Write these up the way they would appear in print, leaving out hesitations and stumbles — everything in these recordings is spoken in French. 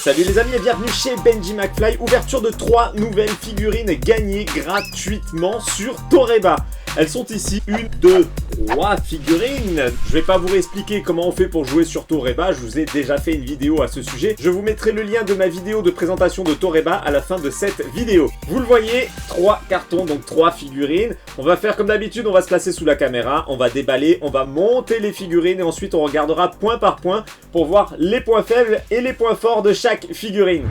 Salut les amis et bienvenue chez Benji McFly, ouverture de 3 nouvelles figurines gagnées gratuitement sur Toreba. Elles sont ici, 1, 2, 3 figurines. Je vais pas vous réexpliquer comment on fait pour jouer sur Toreba, je vous ai déjà fait une vidéo à ce sujet. Je vous mettrai le lien de ma vidéo de présentation de Toreba à la fin de cette vidéo. Vous le voyez, 3 cartons, donc 3 figurines. On va faire comme d'habitude, on va se placer sous la caméra, on va déballer, on va monter les figurines et ensuite on regardera point par point pour voir les points faibles et les points forts de chaque figurine.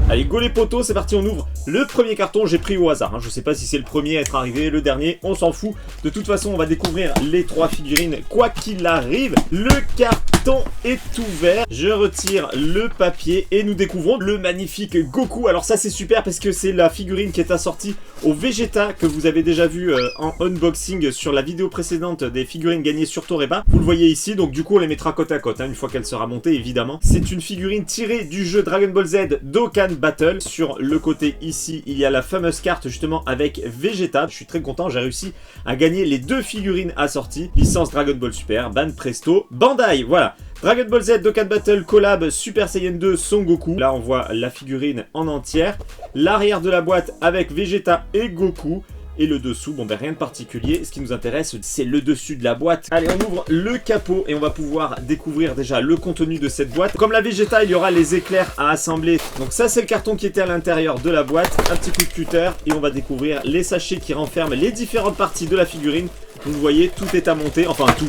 Allez, go les potos, c'est parti, on ouvre le premier carton, j'ai pris au hasard, hein. Je sais pas si c'est le premier à être arrivé, le dernier, on s'en fout. De toute façon, on va découvrir les 3 figurines, quoi qu'il arrive. Le carton est ouvert, je retire le papier et nous découvrons le magnifique Goku. Alors ça c'est super parce que c'est la figurine qui est assortie au Vegeta que vous avez déjà vu en unboxing sur la vidéo précédente des figurines gagnées sur Toreba. Vous le voyez ici, donc du coup on les mettra côte à côte, hein, une fois qu'elle sera montée évidemment. C'est une figurine tirée du jeu Dragon Ball Z Dokkan Battle. Sur le côté ici, il y a la fameuse carte justement avec Vegeta. Je suis très content, j'ai réussi à gagner les 2 figurines assorties. Licence Dragon Ball Super, Ban Presto, Bandai, voilà. Dragon Ball Z Dokkan Battle collab Super Saiyan 2 Son Goku. Là on voit la figurine en entière. L'arrière de la boîte avec Vegeta et Goku. Et le dessous, bon ben rien de particulier, ce qui nous intéresse c'est le dessus de la boîte. Allez, on ouvre le capot et on va pouvoir découvrir déjà le contenu de cette boîte. Comme la Vegeta, il y aura les éclairs à assembler. Donc ça c'est le carton qui était à l'intérieur de la boîte. Un petit coup de cutter et on va découvrir les sachets qui renferment les différentes parties de la figurine. Vous le voyez, tout est à monter, enfin tout.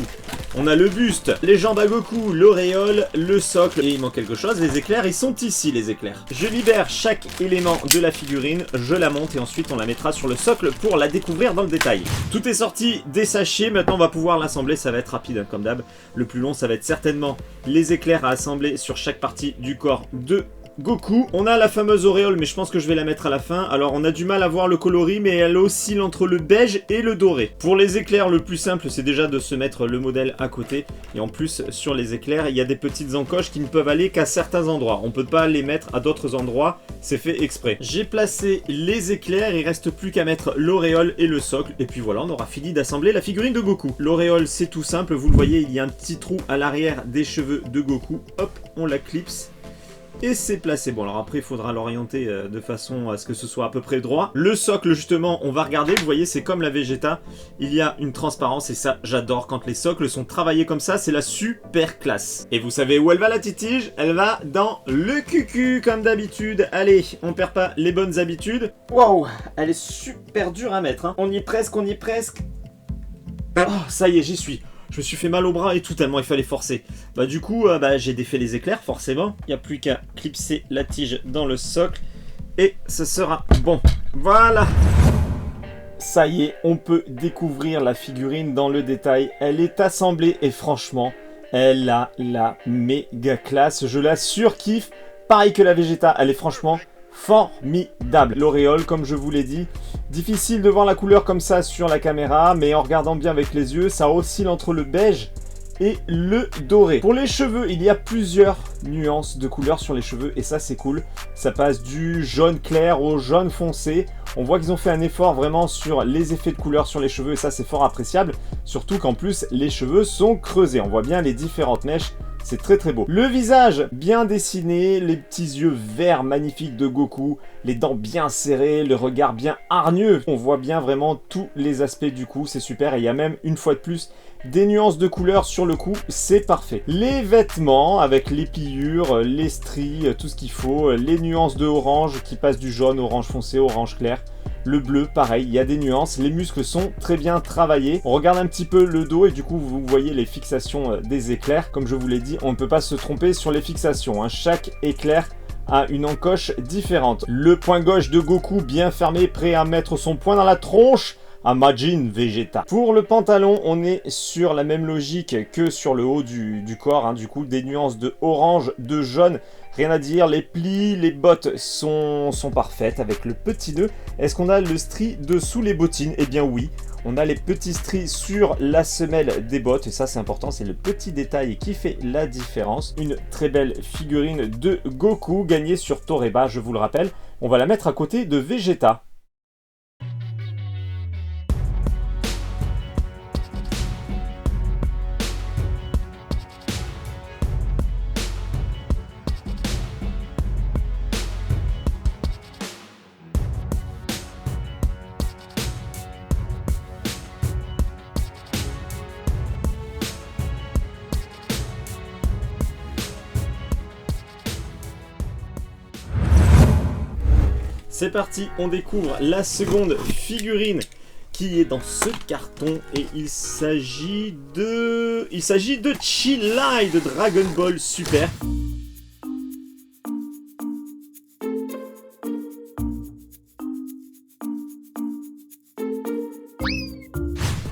On a le buste, les jambes à Goku, l'auréole, le socle, et il manque quelque chose, les éclairs, ils sont ici les éclairs. Je libère chaque élément de la figurine, je la monte et ensuite on la mettra sur le socle pour la découvrir dans le détail. Tout est sorti des sachets, maintenant on va pouvoir l'assembler, ça va être rapide hein, comme d'hab. Le plus long ça va être certainement les éclairs à assembler sur chaque partie du corps de Goku. On a la fameuse auréole mais je pense que je vais la mettre à la fin. Alors on a du mal à voir le coloris mais elle oscille entre le beige et le doré. Pour les éclairs le plus simple c'est déjà de se mettre le modèle à côté. Et en plus sur les éclairs il y a des petites encoches qui ne peuvent aller qu'à certains endroits. On peut pas les mettre à d'autres endroits, c'est fait exprès. J'ai placé les éclairs, il reste plus qu'à mettre l'auréole et le socle. Et puis voilà, on aura fini d'assembler la figurine de Goku. L'auréole c'est tout simple, vous le voyez il y a un petit trou à l'arrière des cheveux de Goku. Hop, on la clipse. Et c'est placé. Bon alors après il faudra l'orienter de façon à ce que ce soit à peu près droit. Le socle justement on va regarder, vous voyez c'est comme la Vegeta. Il y a une transparence et ça j'adore quand les socles sont travaillés comme ça, c'est la super classe. Et vous savez où elle va la titige? Elle va dans le cucu comme d'habitude. Allez, on perd pas les bonnes habitudes. Waouh, elle est super dure à mettre hein. On y est presque, on y est presque. Oh ça y est j'y suis. Je me suis fait mal au bras et tout tellement il fallait forcer. Bah du coup, j'ai défait les éclairs forcément. Il n'y a plus qu'à clipser la tige dans le socle. Et ce sera bon. Voilà. Ça y est, on peut découvrir la figurine dans le détail. Elle est assemblée et franchement, elle a la méga classe. Je la surkiffe. Pareil que la Vegeta, elle est franchement formidable. L'auréole, comme je vous l'ai dit, difficile de voir la couleur comme ça sur la caméra, mais en regardant bien avec les yeux, ça oscille entre le beige et le doré. Pour les cheveux, il y a plusieurs nuances de couleurs sur les cheveux et ça c'est cool. Ça passe du jaune clair au jaune foncé. On voit qu'ils ont fait un effort vraiment sur les effets de couleur sur les cheveux et ça c'est fort appréciable. Surtout qu'en plus les cheveux sont creusés. On voit bien les différentes mèches. C'est très très beau. Le visage bien dessiné, les petits yeux verts magnifiques de Goku, les dents bien serrées, le regard bien hargneux. On voit bien vraiment tous les aspects du cou, c'est super. Et il y a même une fois de plus des nuances de couleurs sur le cou, c'est parfait. Les vêtements avec les pliures, les stries, tout ce qu'il faut, les nuances de orange qui passent du jaune, orange foncé, orange clair. Le bleu, pareil, il y a des nuances, les muscles sont très bien travaillés. On regarde un petit peu le dos et du coup vous voyez les fixations des éclairs. Comme je vous l'ai dit, on ne peut pas se tromper sur les fixations, hein. Chaque éclair a une encoche différente. Le poing gauche de Goku bien fermé, prêt à mettre son poing dans la tronche à Majin Vegeta. Pour le pantalon, on est sur la même logique que sur le haut du corps, hein. Du coup des nuances de orange, de jaune. Rien à dire, les plis, les bottes sont parfaites avec le petit nœud. Est-ce qu'on a le stri dessous les bottines? Eh bien oui, on a les petits stries sur la semelle des bottes. Et ça c'est important, c'est le petit détail qui fait la différence. Une très belle figurine de Goku gagnée sur Toreba, je vous le rappelle. On va la mettre à côté de Vegeta. c'est parti, on découvre la seconde figurine qui est dans ce carton et il s'agit de Chilai de Dragon Ball Super.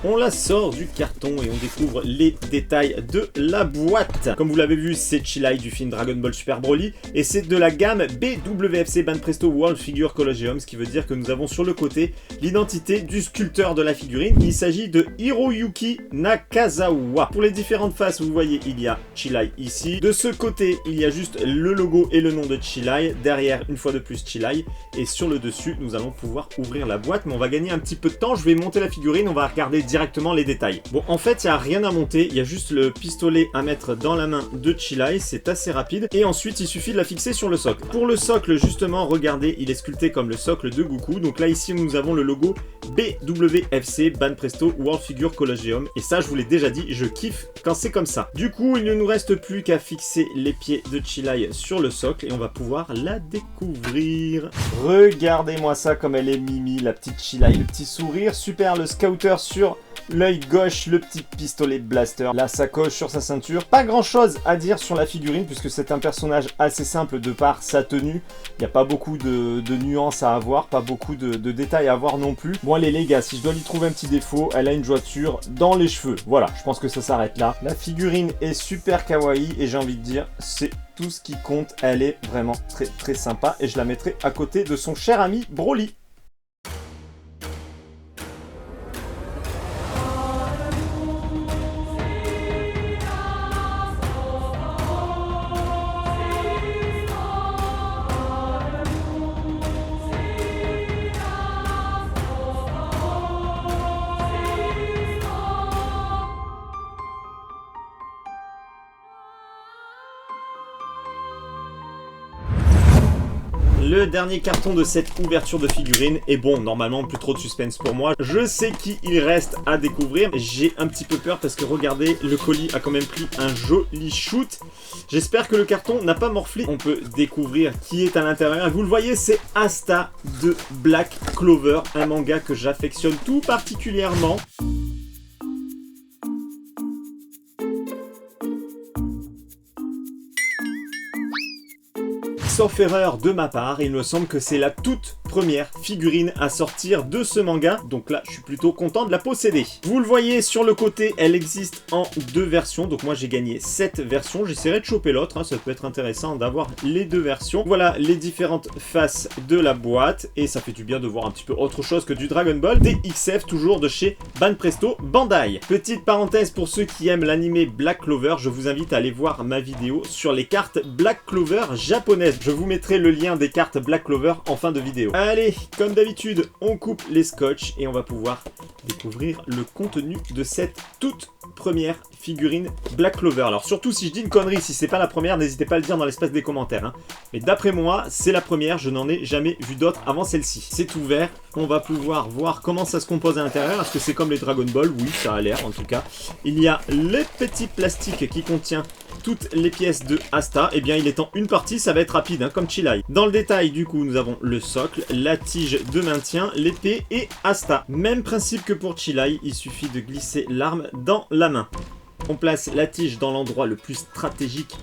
On la sort du carton et on découvre les détails de la boîte. Comme vous l'avez vu, c'est Chilai du film Dragon Ball Super Broly et c'est de la gamme BWFC Banpresto World Figure Colosseum, ce qui veut dire que nous avons sur le côté l'identité du sculpteur de la figurine. Il s'agit de Hiroyuki Nakazawa. Pour les différentes faces, vous voyez, il y a Chilai ici. De ce côté, il y a juste le logo et le nom de Chilai. Derrière, une fois de plus, Chilai. Et sur le dessus, nous allons pouvoir ouvrir la boîte, mais on va gagner un petit peu de temps. Je vais monter la figurine, on va regarder directement les détails. Bon, en fait, il n'y a rien à monter, il y a juste le pistolet à mettre dans la main de Chilai, c'est assez rapide, et ensuite il suffit de la fixer sur le socle. Pour le socle, justement, regardez, il est sculpté comme le socle de Goku, donc là ici nous avons le logo BWFC Banpresto World Figure Colosseum, et ça je vous l'ai déjà dit, je kiffe quand c'est comme ça. Du coup, il ne nous reste plus qu'à fixer les pieds de Chilai sur le socle, et on va pouvoir la découvrir. Regardez-moi ça comme elle est mimi, la petite Chilai, le petit sourire, super, le scouter sur l'œil gauche, le petit pistolet blaster, la sacoche sur sa ceinture. Pas grand chose à dire sur la figurine puisque c'est un personnage assez simple de par sa tenue. Il n'y a pas beaucoup de nuances à avoir, pas beaucoup de détails à avoir non plus. Bon allez les gars, si je dois lui trouver un petit défaut, elle a une jointure dans les cheveux. Voilà, je pense que ça s'arrête là. La figurine est super kawaii et j'ai envie de dire, c'est tout ce qui compte. Elle est vraiment très très sympa et je la mettrai à côté de son cher ami Broly. Le dernier carton de cette ouverture de figurine est bon, normalement plus trop de suspense pour moi. Je sais qui il reste à découvrir. J'ai un petit peu peur parce que regardez, le colis a quand même pris un joli shoot. J'espère que le carton n'a pas morflé. On peut découvrir qui est à l'intérieur. Vous le voyez, c'est Asta de Black Clover, un manga que j'affectionne tout particulièrement. Sauf erreur de ma part, il me semble que c'est la toute première figurine à sortir de ce manga, donc là je suis plutôt content de la posséder. Vous le voyez sur le côté, elle existe en 2 versions, donc moi j'ai gagné cette version, j'essaierai de choper l'autre, hein, ça peut être intéressant d'avoir les 2 versions. Voilà les différentes faces de la boîte, et ça fait du bien de voir un petit peu autre chose que du Dragon Ball, des XF toujours de chez Banpresto Bandai. Petite parenthèse pour ceux qui aiment l'anime Black Clover, je vous invite à aller voir ma vidéo sur les cartes Black Clover japonaises. Je vous mettrai le lien des cartes Black Clover en fin de vidéo. Allez, comme d'habitude, on coupe les scotch et on va pouvoir découvrir le contenu de cette toute première figurine Black Clover. Alors surtout si je dis une connerie, si c'est pas la première, n'hésitez pas à le dire dans l'espace des commentaires. Hein. Mais d'après moi, c'est la première, je n'en ai jamais vu d'autres avant celle-ci. C'est ouvert, on va pouvoir voir comment ça se compose à l'intérieur. Est-ce que c'est comme les Dragon Ball? Oui, ça a l'air en tout cas. Il y a le petit plastique qui contient toutes les pièces de Asta. Eh bien, il est en une partie, ça va être rapide, hein, comme Chilai. Dans le détail, du coup, nous avons le socle, la tige de maintien, l'épée et Asta. Même principe que pour Chilai, il suffit de glisser l'arme dans la main. On place la tige dans l'endroit le plus stratégique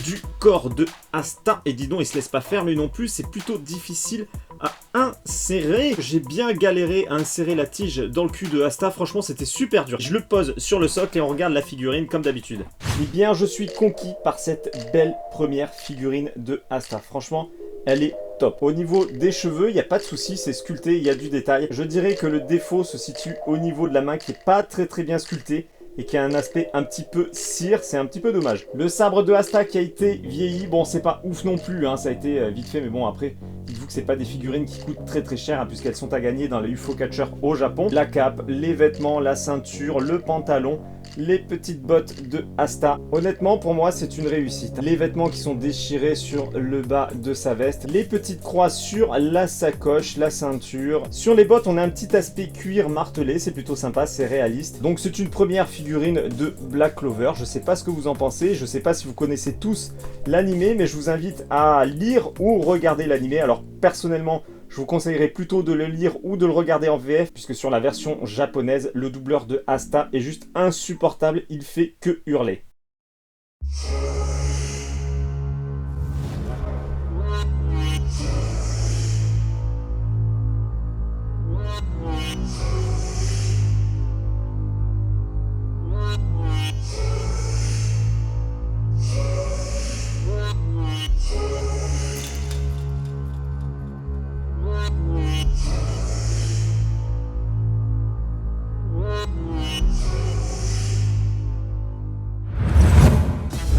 du corps de Asta. Et dis donc, il se laisse pas faire, mais non plus, c'est plutôt difficile à insérer. J'ai bien galéré à insérer la tige dans le cul de Asta, franchement c'était super dur. Je le pose sur le socle et on regarde la figurine comme d'habitude. Eh bien, je suis conquis par cette belle première figurine de Asta. Franchement, elle est top. Au niveau des cheveux, il n'y a pas de souci, c'est sculpté, il y a du détail. Je dirais que le défaut se situe au niveau de la main qui n'est pas très bien sculpté et qui a un aspect un petit peu cire, c'est un petit peu dommage. Le sabre de Asta qui a été vieilli, bon c'est pas ouf non plus, hein, ça a été vite fait, mais bon après, dites-vous que c'est pas des figurines qui coûtent très cher, hein, puisqu'elles sont à gagner dans les UFO Catcher au Japon. La cape, les vêtements, la ceinture, le pantalon, les petites bottes de Asta. Honnêtement, pour moi, c'est une réussite. Les vêtements qui sont déchirés sur le bas de sa veste, les petites croix sur la sacoche, la ceinture. Sur les bottes, on a un petit aspect cuir martelé, c'est plutôt sympa, c'est réaliste. Donc c'est une première figurine de Black Clover. Je sais pas ce que vous en pensez, je sais pas si vous connaissez tous l'animé, mais je vous invite à lire ou regarder l'animé. Alors personnellement, Je vous conseillerais plutôt de le lire ou de le regarder en VF, puisque sur la version japonaise, le doubleur de Asta est juste insupportable, il fait que hurler.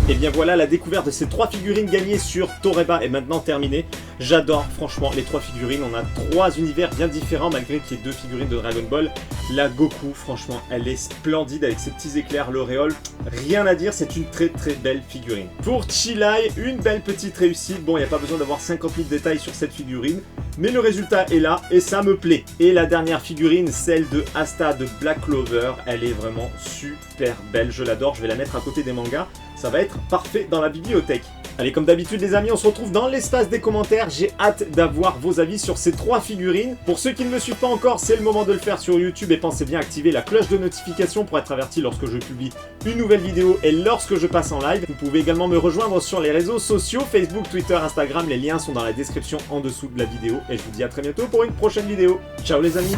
Et bien voilà, la découverte de ces 3 figurines gagnées sur Toreba est maintenant terminée. J'adore franchement les 3 figurines, on a 3 univers bien différents malgré qu'il y ait 2 figurines de Dragon Ball. La Goku, franchement, elle est splendide avec ses petits éclairs, l'auréole. Rien à dire, c'est une très belle figurine. Pour Chilai, une belle petite réussite. Bon, il n'y a pas besoin d'avoir 50 000 détails sur cette figurine, mais le résultat est là et ça me plaît. Et la dernière figurine, celle de Asta de Black Clover, elle est vraiment super belle, je l'adore, je vais la mettre à côté des mangas. Ça va être parfait dans la bibliothèque. Allez, comme d'habitude les amis, on se retrouve dans l'espace des commentaires. J'ai hâte d'avoir vos avis sur ces 3 figurines. Pour ceux qui ne me suivent pas encore, c'est le moment de le faire sur YouTube et pensez bien à activer la cloche de notification pour être averti lorsque je publie une nouvelle vidéo et lorsque je passe en live. Vous pouvez également me rejoindre sur les réseaux sociaux, Facebook, Twitter, Instagram. Les liens sont dans la description en dessous de la vidéo et je vous dis à très bientôt pour une prochaine vidéo. Ciao les amis!